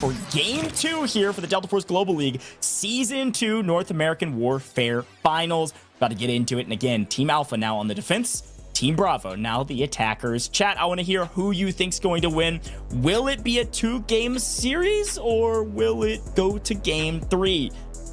For Game 2 here for the Delta Force Global League Season 2 North American Warfare Finals. About to get into it. And again, Team Alpha now on the defense. Team Bravo now the attackers. Chat, I want to hear who you think's going to win. Will it be a 2-game series or will it go to Game 3?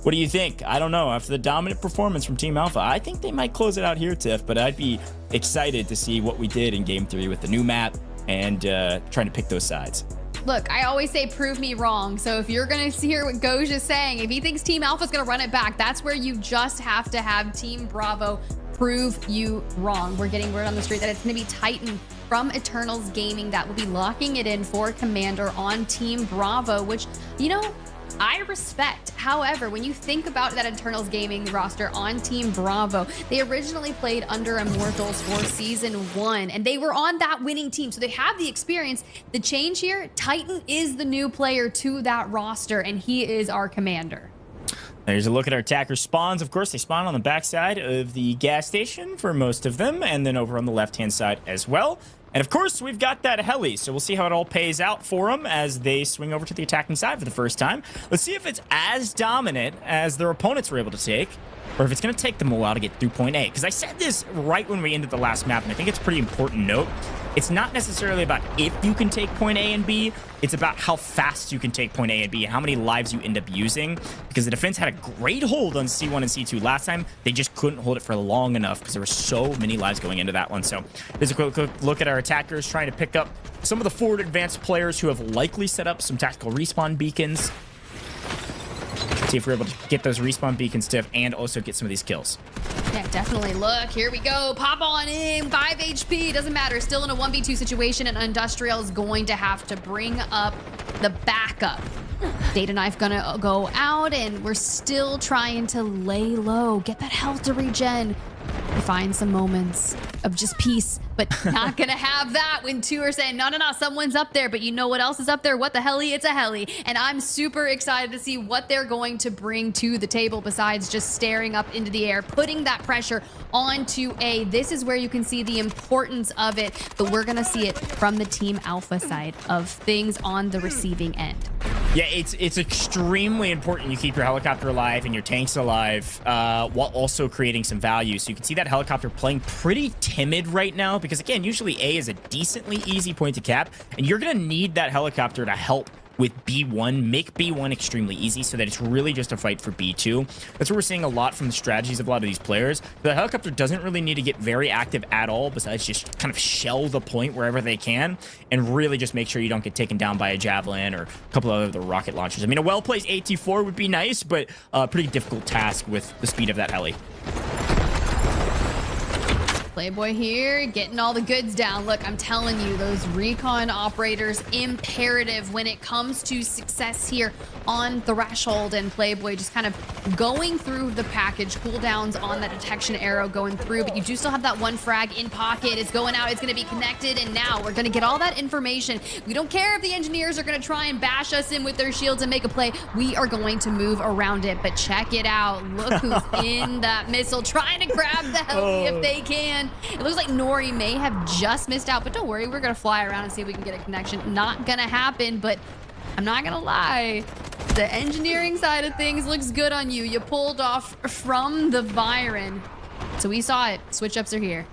What do you think? I don't know. After the dominant performance from Team Alpha, I think they might close it out here, Tiff. But I'd be excited to see what we did in Game 3 with the new map and trying to pick those sides. Look, I always say prove me wrong. So if you're going to hear what Goj is saying, if he thinks Team Alpha is going to run it back, that's where you just have to have Team Bravo prove you wrong. We're getting word on the street that it's going to be Titan from Eternals Gaming that will be locking it in for Commander on Team Bravo, which, you know, I respect. However, when you think about that Eternals Gaming roster on Team Bravo, they originally played under Immortals for Season 1, and they were on that winning team, so they have the experience. The change here, Titan is the new player to that roster, and he is our commander. There's a look at our attacker spawns. Of course, they spawn on the backside of the gas station for most of them, and then over on the left-hand side as well. And of course, we've got that heli, so we'll see how it all pays out for them as they swing over to the attacking side for the first time. Let's see if it's as dominant as their opponents were able to take, or if it's going to take them a while to get through point A. Because I said this right when we ended the last map, and I think it's a pretty important note. It's not necessarily about if you can take point A and B, it's about how fast you can take point A and B, and how many lives you end up using. Because the defense had a great hold on C1 and C2 last time. They just couldn't hold it for long enough because there were so many lives going into that one. So there's a quick look at our attackers trying to pick up some of the forward advanced players who have likely set up some tactical respawn beacons. See if we're able to get those respawn beacons, Tiff, and also get some of these kills. Yeah, definitely. Look, here we go. Pop on in. 5 HP. Doesn't matter. Still in a 1v2 situation, and Industrial is going to have to bring up the backup. Data Knife gonna go out, and we're still trying to lay low. Get that health to regen. We find some moments of just peace, but not gonna have that when two are saying, no, someone's up there, but you know what else is up there? What the heli? It's a heli. And I'm super excited to see what they're going to bring to the table besides just staring up into the air, putting that pressure onto A. This is where you can see the importance of it, but we're gonna see it from the Team Alpha side of things on the receiving end. Yeah, it's extremely important you keep your helicopter alive and your tanks alive while also creating some value. So you can see that helicopter playing pretty timid right now because, again, usually A is a decently easy point to cap, and you're going to need that helicopter to help with B1, make B1 extremely easy so that it's really just a fight for B2. That's what we're seeing a lot from the strategies of a lot of these players. The helicopter doesn't really need to get very active at all besides just kind of shell the point wherever they can and really just make sure you don't get taken down by a Javelin or a couple of other rocket launchers. I mean, a well-placed AT-4 would be nice, but a pretty difficult task with the speed of that heli. Playboy here, getting all the goods down. Look, I'm telling you, those recon operators, imperative when it comes to success here on Threshold, and Playboy just kind of going through the package, cooldowns on that detection arrow going through, but you do still have that one frag in pocket. It's going out, it's going to be connected, and now we're going to get all that information. We don't care if the engineers are going to try and bash us in with their shields and make a play. We are going to move around it, but check it out. Look who's in that missile, trying to grab the heli if they can. It looks like Nori may have just missed out, but don't worry, we're gonna fly around and see if we can get a connection. Not gonna happen, but I'm not gonna lie. The engineering side of things looks good on you. You pulled off from the Byron. So we saw it. Switch ups are here.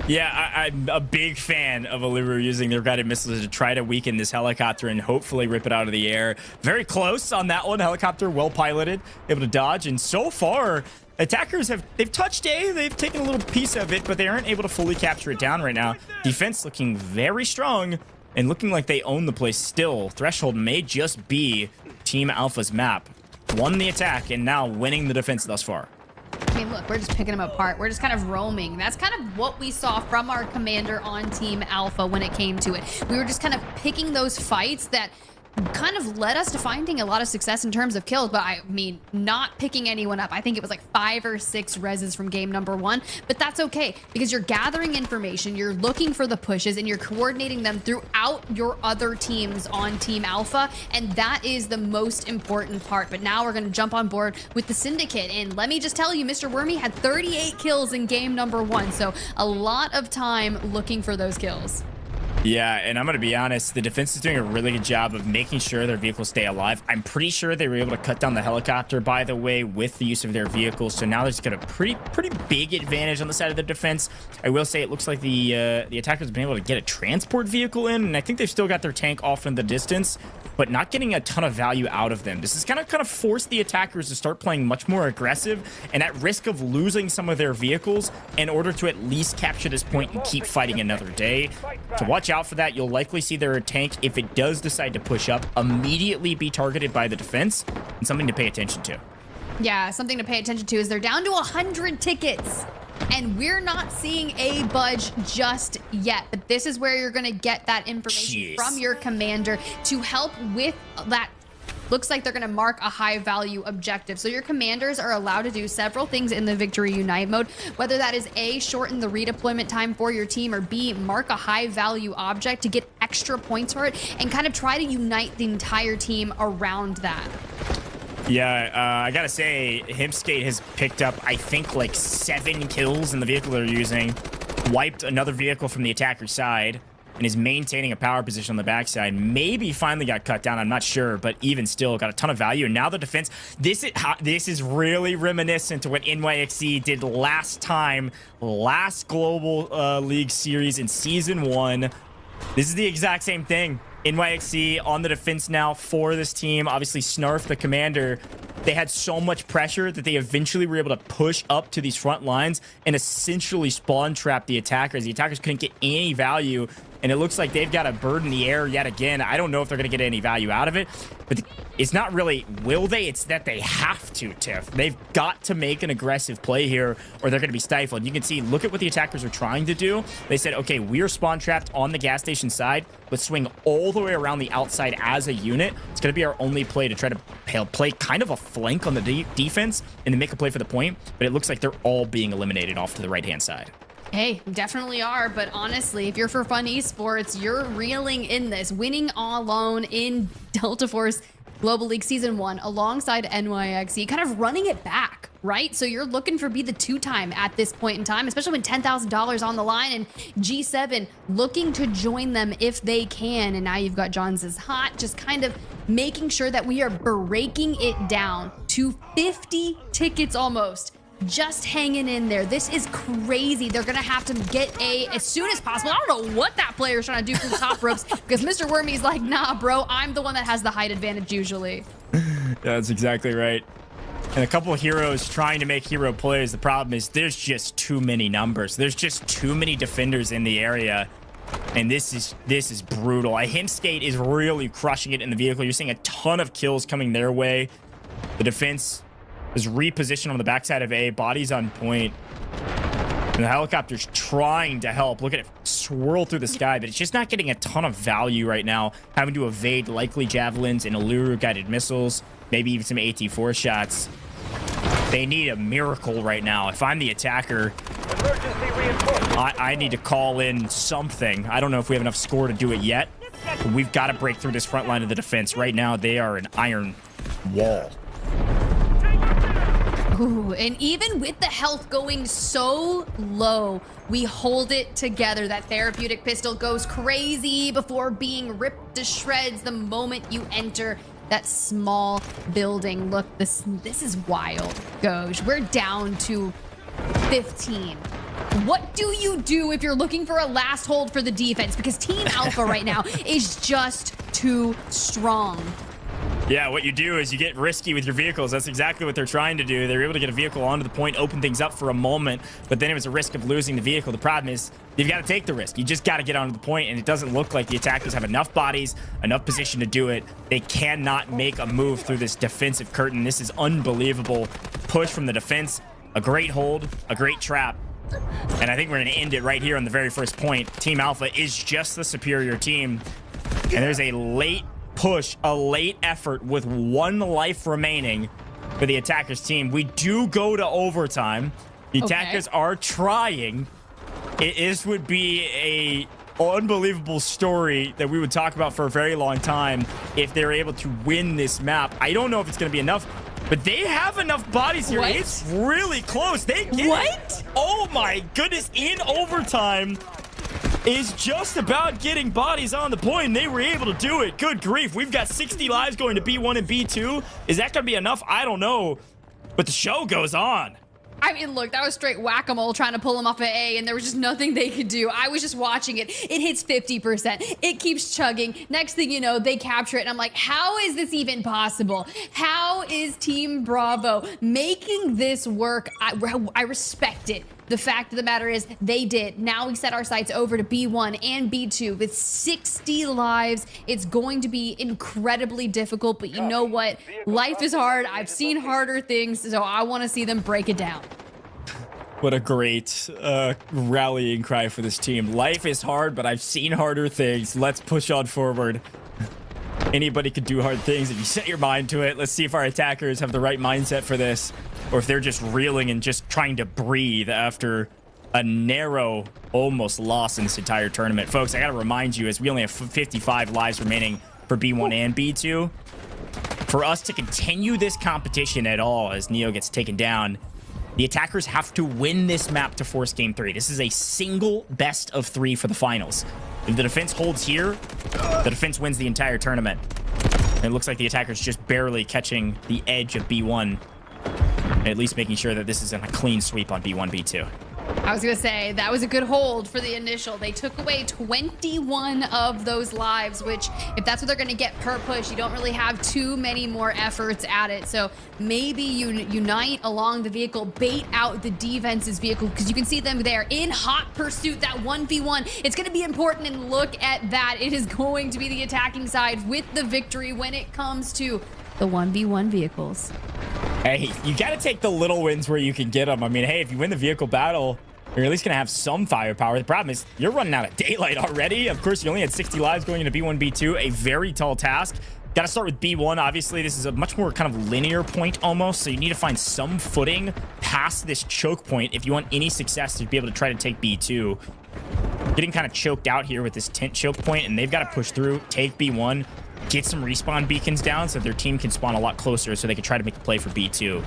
Yeah, I'm a big fan of Oliver using their guided missiles to try to weaken this helicopter and hopefully rip it out of the air. Very close on that one. Helicopter well piloted, able to dodge, and so far attackers they've touched A, they've taken a little piece of it, but they aren't able to fully capture it down right now. Defense looking very strong and looking like they own the place still. Threshold may just be Team Alpha's map. Won the attack and now winning the defense thus far. I mean, look, we're just picking them apart. We're just kind of roaming. That's kind of what we saw from our commander on Team Alpha when it came to it. We were just kind of picking those fights that kind of led us to finding a lot of success in terms of kills, but I mean, not picking anyone up. I think it was like 5 or 6 reses from game number 1, but that's okay because you're gathering information, you're looking for the pushes, and you're coordinating them throughout your other teams on Team Alpha, and that is the most important part. But now we're going to jump on board with the Syndicate, and let me just tell you, Mr. Wormy had 38 kills in game number 1, so a lot of time looking for those kills. Yeah, and I'm going to be honest, the defense is doing a really good job of making sure their vehicles stay alive. I'm pretty sure they were able to cut down the helicopter, by the way, with the use of their vehicles. So now there's got a pretty big advantage on the side of the defense. I will say it looks like the attackers have been able to get a transport vehicle in, and I think they've still got their tank off in the distance, but not getting a ton of value out of them. This is kind of forced the attackers to start playing much more aggressive and at risk of losing some of their vehicles in order to at least capture this point and keep fighting another day. So watch out for that. You'll likely see their tank, if it does decide to push up, immediately be targeted by the defense, and something to pay attention to. Yeah, something to pay attention to is they're down to 100 tickets. And we're not seeing a budge just yet. But this is where you're going to get that information from your commander to help with that. Looks like they're going to mark a high value objective. So your commanders are allowed to do several things in the Victory Unite mode, whether that is A, shorten the redeployment time for your team, or B, mark a high value object to get extra points for it and kind of try to unite the entire team around that. Yeah, I gotta say, Hempskate has picked up, I think, like 7 kills in the vehicle they're using, wiped another vehicle from the attacker's side, and is maintaining a power position on the backside. Maybe finally got cut down, I'm not sure, but even still got a ton of value. And now the defense, this is really reminiscent to what NYXE did last Global League Series in Season 1. This is the exact same thing. NYXE on the defense now for this team. Obviously, Snarf, the commander, they had so much pressure that they eventually were able to push up to these front lines and essentially spawn trap the attackers. The attackers couldn't get any value, and it looks like they've got a bird in the air yet again. I don't know if they're going to get any value out of it, but it's not really will they, it's that they have to, Tiff. They've got to make an aggressive play here or they're going to be stifled. You can see, look at what the attackers are trying to do. They said, okay, we are spawn trapped on the gas station side. Let's swing all the way around the outside as a unit. It's going to be our only play to try to play kind of a flank on the defense and then make a play for the point. But it looks like they're all being eliminated off to the right-hand side. Hey, definitely are, but honestly, if you're for Fun Esports, you're reeling in this. Winning all alone in Delta Force Global League Season 1 alongside NYXE, kind of running it back, right? So you're looking for be the 2-time at this point in time, especially when $10,000 on the line, and G7 looking to join them if they can. And now you've got Johns is hot, just kind of making sure that we are breaking it down to 50 tickets almost. Just hanging in there. This is crazy. They're going to have to get A as soon as possible. I don't know what that player's trying to do from the top ropes because Mr. Wormy's like, nah, bro, I'm the one that has the height advantage usually. Yeah, that's exactly right. And a couple of heroes trying to make hero plays. The problem is there's just too many numbers. There's just too many defenders in the area. And this is brutal. Hempskate is really crushing it in the vehicle. You're seeing a ton of kills coming their way. The defense is repositioned on the backside of A. Bodies on point. And the helicopter's trying to help. Look at it swirl through the sky, but it's just not getting a ton of value right now. Having to evade likely javelins and Allure guided missiles. Maybe even some AT-4 shots. They need a miracle right now. If I'm the attacker, I need to call in something. I don't know if we have enough score to do it yet. But we've got to break through this front line of the defense. Right now, they are an iron wall. Ooh, and even with the health going so low, we hold it together. That therapeutic pistol goes crazy before being ripped to shreds the moment you enter that small building. Look, this is wild, Goj. We're down to 15. What do you do if you're looking for a last hold for the defense? Because Team Alpha right now is just too strong. Yeah, what you do is you get risky with your vehicles. That's exactly what they're trying to do. They're able to get a vehicle onto the point, open things up for a moment, but then it was a risk of losing the vehicle. The problem is you've got to take the risk. You just got to get onto the point, and it doesn't look like the attackers have enough bodies, enough position to do it. They cannot make a move through this defensive curtain. This is unbelievable. Push from the defense, a great hold, a great trap. And I think we're going to end it right here on the very first point. Team Alpha is just the superior team, and there's a late push, a late effort with 1 life remaining for the attackers team. We do go to overtime. The attackers are trying. This would be a unbelievable story that we would talk about for a very long time if they're able to win this map. I don't know if it's going to be enough, but they have enough bodies here. What? It's really close. They get what? Oh my goodness, in overtime. is just about getting bodies on the point, and they were able to do it. Good grief. We've got 60 lives going to B1 and B2. Is that going to be enough? I don't know. But the show goes on. I mean, look, that was straight whack-a-mole trying to pull him off of A, and there was just nothing they could do. I was just watching it. It hits 50%. It keeps chugging. Next thing you know, they capture it, and I'm like, how is this even possible? How is Team Bravo making this work? I respect it. The fact of the matter is they did. Now we set our sights over to B1 and B2 with 60 lives. It's going to be incredibly difficult, but you know what? Life is hard. I've seen harder things, so I want to see them break it down. What a great rallying cry for this team. Life is hard, but I've seen harder things. Let's push on forward. Anybody could do hard things if you set your mind to it. Let's see if our attackers have the right mindset for this, or if they're just reeling and just trying to breathe after a narrow almost loss in this entire tournament. Folks, I gotta remind you, as we only have 55 lives remaining for B1 and B2, for us to continue this competition at all as Neo gets taken down, the attackers have to win this map to force game 3. This is a single best of 3 for the finals. If the defense holds here, the defense wins the entire tournament. And it looks like the attackers just barely catching the edge of B1, at least making sure that this isn't a clean sweep on B1, B2. I was going to say, that was a good hold for the initial. They took away 21 of those lives, which if that's what they're going to get per push, you don't really have too many more efforts at it. So maybe you unite along the vehicle, bait out the defense's vehicle, because you can see them there in hot pursuit, that 1v1. It's going to be important, and look at that. It is going to be the attacking side with the victory when it comes to the 1v1 vehicles. Hey, you got to take the little wins where you can get them. I mean, hey, if you win the vehicle battle, you're at least going to have some firepower. The problem is you're running out of daylight already. Of course, you only had 60 lives going into B1, B2, a very tall task. Got to start with B1. Obviously, this is a much more kind of linear point almost, so you need to find some footing past this choke point if you want any success to be able to try to take B2. Getting kind of choked out here with this tent choke point, and they've got to push through, take B1, get some respawn beacons down so their team can spawn a lot closer so they can try to make a play for B2.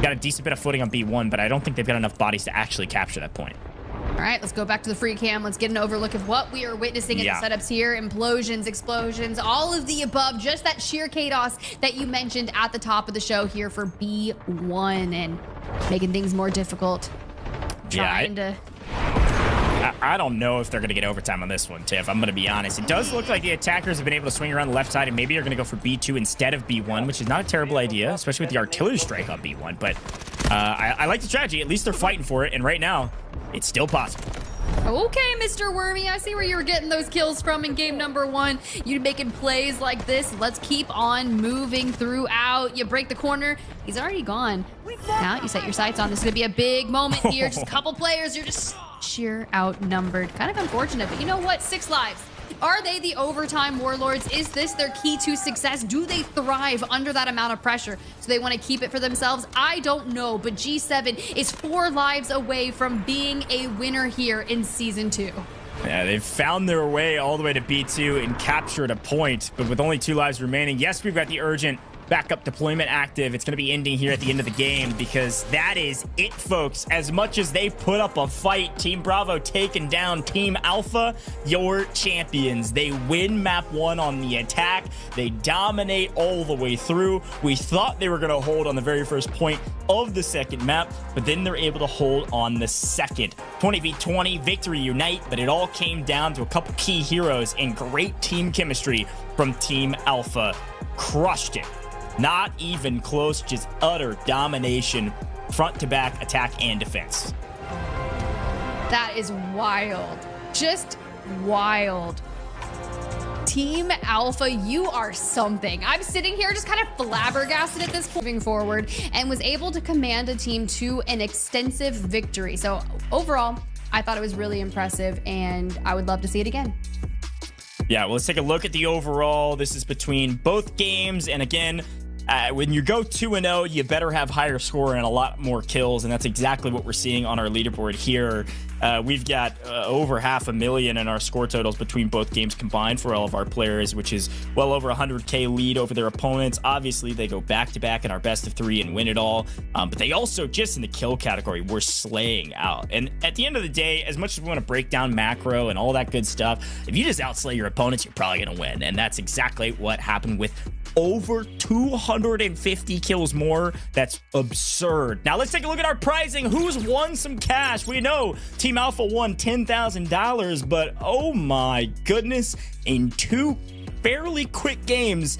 Got a decent bit of footing on B1, but I don't think they've got enough bodies to actually capture that point. All right, let's go back to the free cam. Let's get an overlook of what we are witnessing in the setups here. Implosions, explosions, all of the above. Just that sheer chaos that you mentioned at the top of the show here for B1 and making things more difficult. I don't know if they're going to get overtime on this one, Tiff. I'm going to be honest. It does look like the attackers have been able to swing around the left side, and maybe are going to go for B2 instead of B1, which is not a terrible idea, especially with the artillery strike on B1. But I like the strategy. At least they're fighting for it, and right now, it's still possible. Okay, Mr. Wormy, I see where you were getting those kills from in game number 1. You making plays like this. Let's keep on moving throughout. You break the corner. He's already gone. Now you set your sights on. This is going to be a big moment here. Just a couple players. You're just sheer outnumbered. Kind of unfortunate, but you know what? 6 lives. Are they the overtime warlords? Is this their key to success? Do they thrive under that amount of pressure? So they want to keep it for themselves? I don't know, but G7 is 4 lives away from being a winner here in Season 2. Yeah, they've found their way all the way to B2 and captured a point, but with only 2 lives remaining, yes, we've got the urgent backup deployment active. It's going to be ending here at the end of the game because that is it, folks. As much as they put up a fight, Team Bravo taking down Team Alpha, your champions. They win map 1 on the attack. They dominate all the way through. We thought they were going to hold on the very first point of the second map, but then they're able to hold on the second. 20v20, victory unite, but it all came down to a couple key heroes and great team chemistry from Team Alpha. Crushed it. Not even close, just utter domination, front to back, attack and defense. That is wild. Just wild. Team Alpha, you are something. I'm sitting here just kind of flabbergasted at this point, moving forward, and was able to command a team to an extensive victory. So overall, I thought it was really impressive, and I would love to see it again. Yeah, well, let's take a look at the overall. This is between both games, and again, when you go 2-0, you better have higher score and a lot more kills, and that's exactly what we're seeing on our leaderboard here. We've got over 500,000 in our score totals between both games combined for all of our players, which is well over 100K lead over their opponents. Obviously, they go back-to-back in our best of 3 and win it all. But they also, just in the kill category, were slaying out. And at the end of the day, as much as we want to break down macro and all that good stuff, if you just outslay your opponents, you're probably going to win. And that's exactly what happened with over 250 kills more. That's absurd. Now let's take a look at our prizing. Who's won some cash? We know Team Alpha won $10,000, but oh my goodness, in 2 fairly quick games,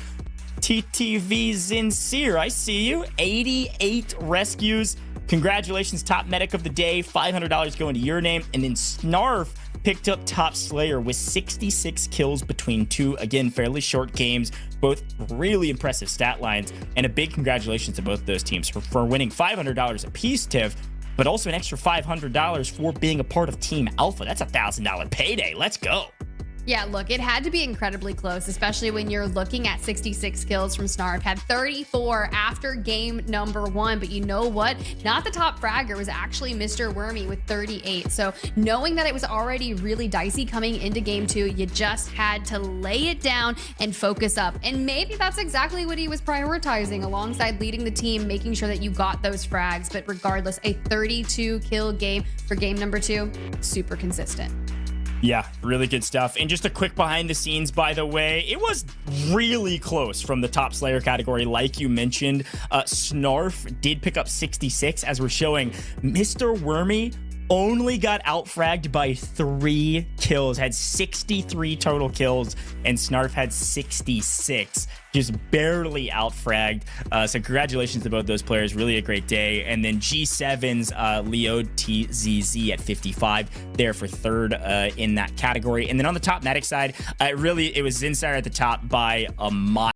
TTV Zinsir, I see you, 88 rescues. Congratulations, top medic of the day, $500 going to your name. And then Snarf picked up top slayer with 66 kills between 2, again, fairly short games, both really impressive stat lines. And a big congratulations to both those teams for winning $500 apiece, Tiff, but also an extra $500 for being a part of Team Alpha. That's a $1,000 payday. Let's go. Yeah, look, it had to be incredibly close, especially when you're looking at 66 kills from Snarf. Had 34 after game number 1, but you know what? Not the top fragger, was actually Mr. Wormy with 38. So knowing that it was already really dicey coming into game 2, you just had to lay it down and focus up. And maybe that's exactly what he was prioritizing alongside leading the team, making sure that you got those frags. But regardless, a 32 kill game for game number 2, super consistent. Yeah, really good stuff. And just a quick behind the scenes, by the way, it was really close from the top slayer category. Like you mentioned, Snarf did pick up 66, as we're showing. Mr. Wormy only got outfragged by 3 kills, had 63 total kills, and Snarf had 66. Just barely outfragged. So congratulations to both those players. Really a great day. And then G7's Leo TZZ at 55 there for 3rd in that category. And then on the top medic side, it was Zinsir at the top by a mile.